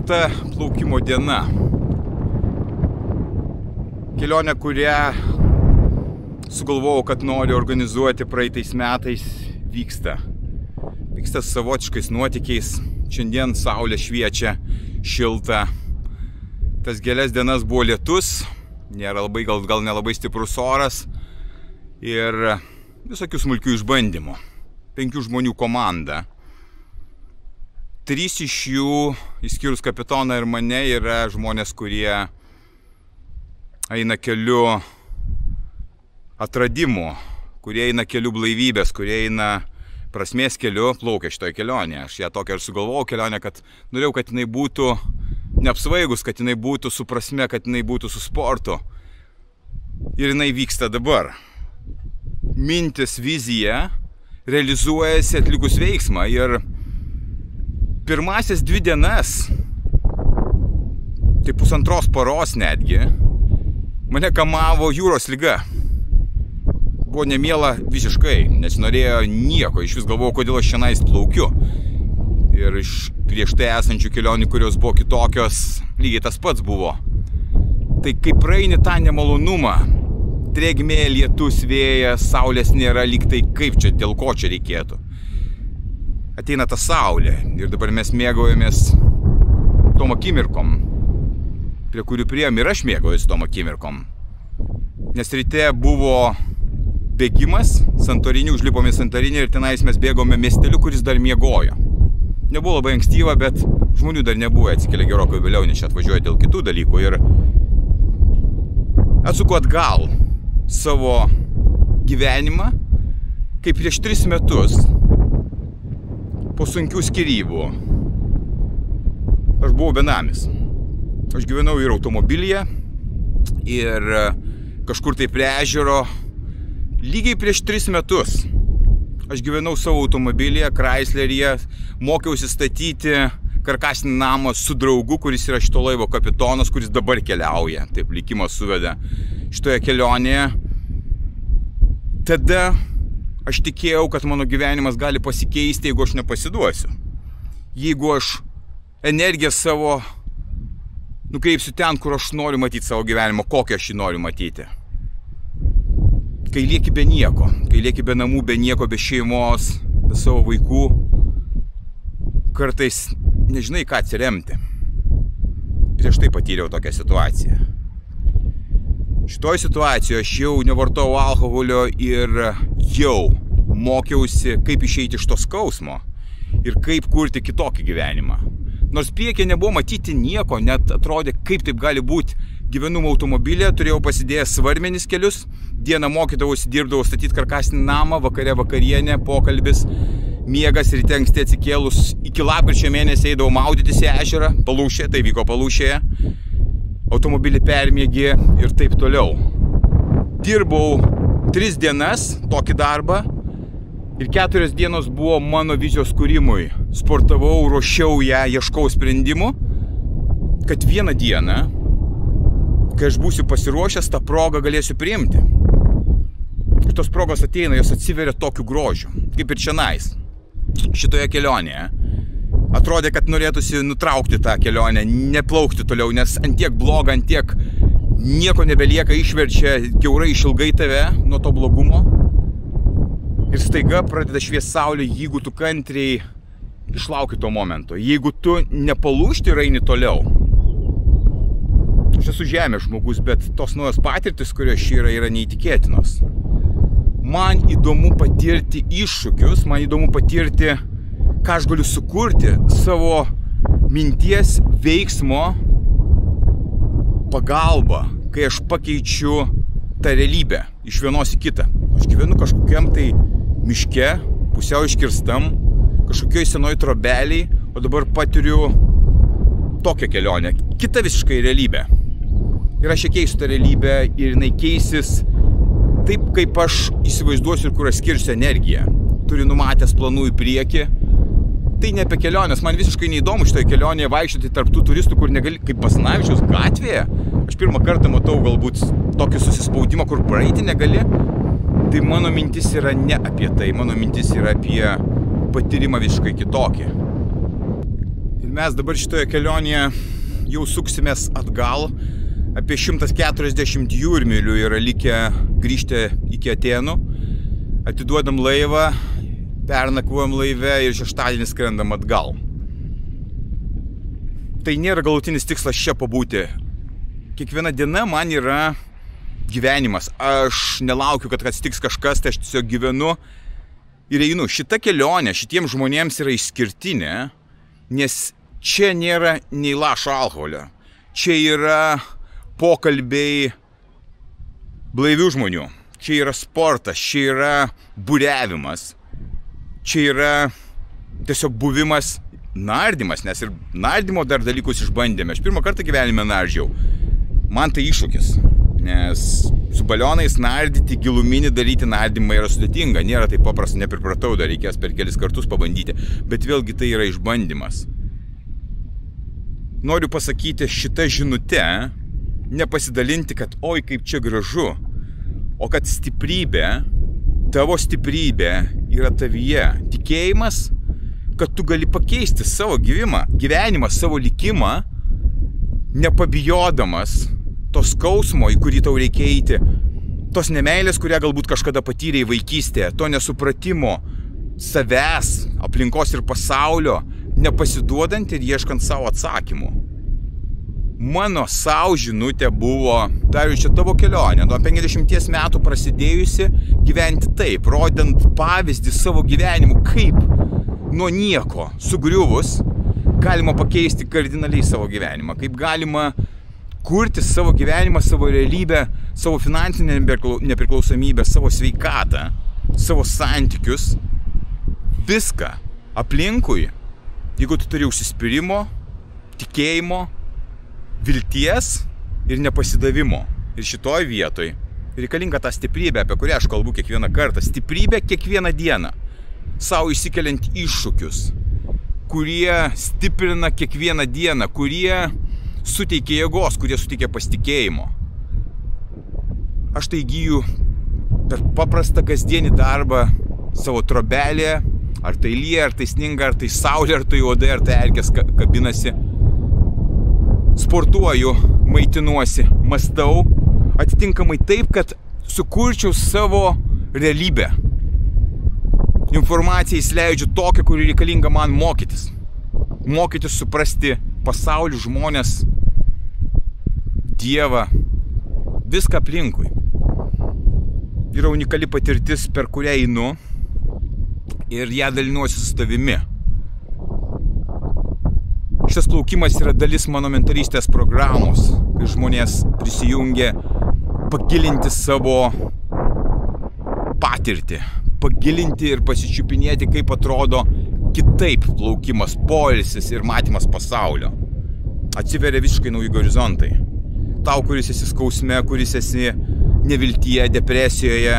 šilta plaukimo diena. Kelionė, kurią sugalvojau, kad noriu organizuoti praeitais metais, vyksta. Vyksta savotiškais nuotykiais. Šiandien saulė šviečia, šilta. Tas kelias dienas buvo lietus, nėra labai, gal nelabai stiprus oras ir visokių smulkių išbandymų. 5 žmonių komanda. 3 iš jų, išskyrus kapitoną ir mane, yra žmonės, kurie eina keliu atradimų, kurie eina keliu blaivybės, kurie eina prasmės keliu, plaukia šitoje kelionėje. Aš ją tokią ir sugalvojau kelionę, kad norėjau, kad jinai būtų neapsvaigus, kad jinai būtų su prasme, kad jinai būtų su sportu. Ir jinai vyksta dabar. Mintis, vizija realizuojasi atlikus veiksmą ir pirmasis 2 dienas, tai 1,5 paros netgi, mane kamavo jūros liga. Buvo nemiela visiškai, nesinorėjo nieko, iš vis galvojau, kodėl aš šiandien plaukiu. Ir iš prieš tai esančių kelionių, kurios buvo kitokios, lygiai tas pats buvo. Tai kai praeini tą nemalonumą, drėgmė, lietus, vėjas, saulės nėra, lyg tai kaip čia, dėl ko čia reikėtų. Ateina ta saulė ir dabar mes mėgaujamės tom akimirkom, prie kurių priėjom ir aš mėgaujuosi tom akimirkom. Nes ryte buvo bėgimas, Santorinį, užlipom į Santorinį ir tenais mes bėgome miesteliu, kuris dar miegojo. Nebuvo labai ankstyva, bet žmonių dar nebuvo, atsikėlė gerokai vėliau, nes čia atvažiuoja dėl kitų dalykų. Ir atsuku atgal savo gyvenimą, kaip prieš 3 metus, po sunkių skyrybų, aš buvau benamis. Aš gyvenau ir automobilyje, ir kažkur tai prie ežero. Lygiai prieš 3 metus aš gyvenau savo automobilyje, Chrysleryje, mokiausi statyti karkasinį namą su draugu, kuris yra šito laivo kapitonas, kuris dabar keliauja. Taip likimas suvedė šitoje kelionėje. Tada aš tikėjau, kad mano gyvenimas gali pasikeisti, jeigu aš nepasiduosiu. Jeigu aš energiją savo nukreipsiu ten, kur aš noriu matyti savo gyvenimą, kokį aš jį noriu matyti. Kai lieki be nieko, kai lieki be namų, be nieko, be šeimos, be savo vaikų, kartais nežinai, ką atsiremti. Prieš tai patyriau tokią situaciją. Šitoj situacijoje aš jau nevartojau alkoholio ir jau mokiausi, kaip išeiti iš to skausmo ir kaip kurti kitokį gyvenimą. Nors priekyje nebuvo matyti nieko, net atrodė, kaip taip gali būti. Gyvenau automobilė, turėjau pasidėjęs svarmenis kelius, dieną mokydavausi, dirbdavau statyti karkasinį namą, vakare vakarienė, pokalbis, miegas, ryte anksti atsikėlus, iki lapkričio mėnesį eidavau maudytis į ežerą, Palūšė, tai vyko Palūšėje, automobilį permiegė ir taip toliau. Dirbau 3 dienas tokį darbą ir 4 dienos buvo mano vizijos kūrimui. Sportavau, ruošiau ją, ieškau sprendimų, kad vieną dieną, kai aš būsiu pasiruošęs, tą progą galėsiu priimti. Ir tos progos ateina, jos atsiveria tokiu grožiu, kaip ir čianais, šitoje kelionėje. Atrodė, kad norėtųsi nutraukti tą kelionę, neplaukti toliau, nes antiek bloga, antiek nieko nebelieka, išverčia kiaurai išilgai tave nuo to blogumo. Ir staiga pradeda šviesti saulė, jeigu tu kantriai išlauki to momento, jeigu tu nepalūžti ir eini toliau. Aš esu žemės žmogus, bet tos naujos patirtis, kurios yra neįtikėtinos. Man įdomu patirti iššūkius, man įdomu patirti, ką aš galiu sukurti savo minties veiksmo pagalba, kai aš pakeičiu tą realybę iš vienos į kitą. Aš gyvenu kažkokiam tai miške, pusiau iškirstam, kažkokioj senoj trobeliai, o dabar patiriu tokią kelionę, kita visiškai realybė. Ir aš keisiu tą realybę ir jinai keisis taip, kaip aš įsivaizduosiu ir kur aš skirsiu energiją. Turiu numatęs planų į priekį. Tai ne apie kelionės, man visiškai neįdomu šitoje kelionėje vaikščioti tarp tų turistų, kur negali, kaip Basanavičiaus gatvėje. Aš pirmą kartą matau galbūt tokį susispaudimą, kur praeiti negali. Tai mano mintis yra ne apie tai, mano mintis yra apie patyrimą visiškai kitokį. Ir mes dabar šitoje kelionėje jau suksimės atgal. Apie 140 jūrmylių yra likę grįžti iki Atėnų. Atiduodam laivą, pernakvojam laive ir šeštadienį skrendam atgal. Tai nėra galutinis tikslas čia pabūti. Kiekviena diena man yra gyvenimas. Aš nelaukiu, kad atsitiks kažkas, tai aš tiesiog gyvenu ir einu. Šita kelionė šitiems žmonėms yra išskirtinė, nes čia nėra nei lašo alkoholio. Čia yra pokalbiai blaivių žmonių. Čia yra sportas, čia yra buriavimas. Čia yra tiesiog buvimas, nardymas, nes ir nardymo dar dalykus išbandėme. Aš pirmą kartą gyvenime nardžiau. Man tai iššūkis, nes su balionais nardyti, giluminį daryti nardymą yra sudėtinga. Nėra taip paprasta, nepripratau, dar reikės per kelis kartus pabandyti. Bet vėlgi tai yra išbandymas. Noriu pasakyti šitą žinutę, nepasidalinti, kad oi kaip čia gražu, o kad stiprybė, tavo stiprybė yra tavyje. Tikėjimas, kad tu gali pakeisti savo gyvenimą, savo likimą, nepabijodamas to skausmo, į kurį tau reikia eiti, tos nemeilės, kurią galbūt kažkada patyrei vaikystėje, to nesupratimo savęs, aplinkos ir pasaulio, nepasiduodant ir ieškant savo atsakymų. Mano savo žinutė buvo, Dariau, čia tavo kelionė, nuo 50 metų prasidėjusi gyventi taip, rodant pavyzdį savo gyvenimu, kaip nuo nieko sugriuvus galima pakeisti kardinaliai savo gyvenimą, kaip galima kurti savo gyvenimą, savo realybę, savo finansinę nepriklausomybę, savo sveikatą, savo santykius, viską aplinkui, jeigu tu turi užsispyrimo, tikėjimo, vilties ir nepasidavimo. Ir šitoj vietoj reikalinga ta stiprybė, apie kurią aš kalbu kiekvieną kartą. Stiprybė kiekvieną dieną, savo išsikeliant iššūkius, kurie stiprina kiekvieną dieną, kurie suteikia jėgos, kurie suteikia pasitikėjimo. Aš tai įgyju per paprastą kasdienį darbą savo trobelėje, ar tai lyja, ar tai sninga, ar tai saulė, ar tai uodai, ar tai erkės kabinasi. Sportuoju, maitinuosi, mąstau, atitinkamai taip, kad sukurčiau savo realybę. Informaciją įsileidžiu tokią, kuri reikalinga man mokytis. Mokytis suprasti pasaulį, žmonės, Dievą, viską aplinkui. Yra unikali patirtis, per kurią einu ir ją dalinuosi su tavimi. Šitas plaukimas yra dalis mano mentorystės programos, kai žmonės prisijungia pagilinti savo patirtį, pagilinti ir pasičiupinėti, kaip atrodo kitaip plaukimas, poilsis ir matymas pasaulio. Atsiveria visiškai nauji horizontai. Tau, kuris esi skausme, kuris esi neviltyje, depresijoje,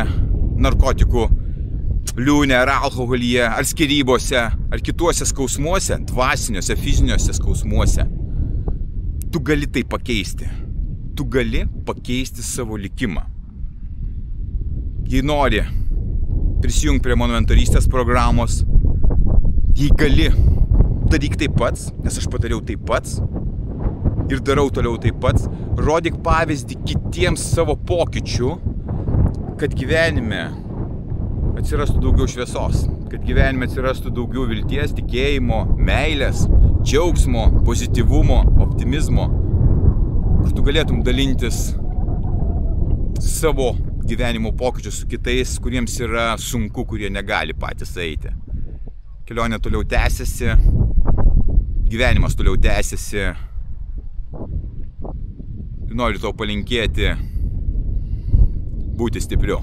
narkotikų, liūne, ar alkoholyje, ar skyrybose, ar kituose skausmuose, dvasiniuose, fiziniuose skausmuose. Tu gali tai pakeisti. Tu gali pakeisti savo likimą. Jei nori prisijungti prie mano mentorystės programos, jei gali, daryk taip pats, nes aš padariau taip pats ir darau toliau taip pats. Rodyk pavyzdį kitiems savo pokyčių, kad gyvenime atsirastų daugiau šviesos, kad gyvenime atsirastų daugiau vilties, tikėjimo, meilės, džiaugsmo, pozityvumo, optimizmo, kur tu galėtum dalintis savo gyvenimo pokyčius su kitais, kuriems yra sunku, kurie negali patys eiti. Kelionė toliau tęsiasi, gyvenimas toliau tęsiasi. Noriu tau palinkėti būti stipriu.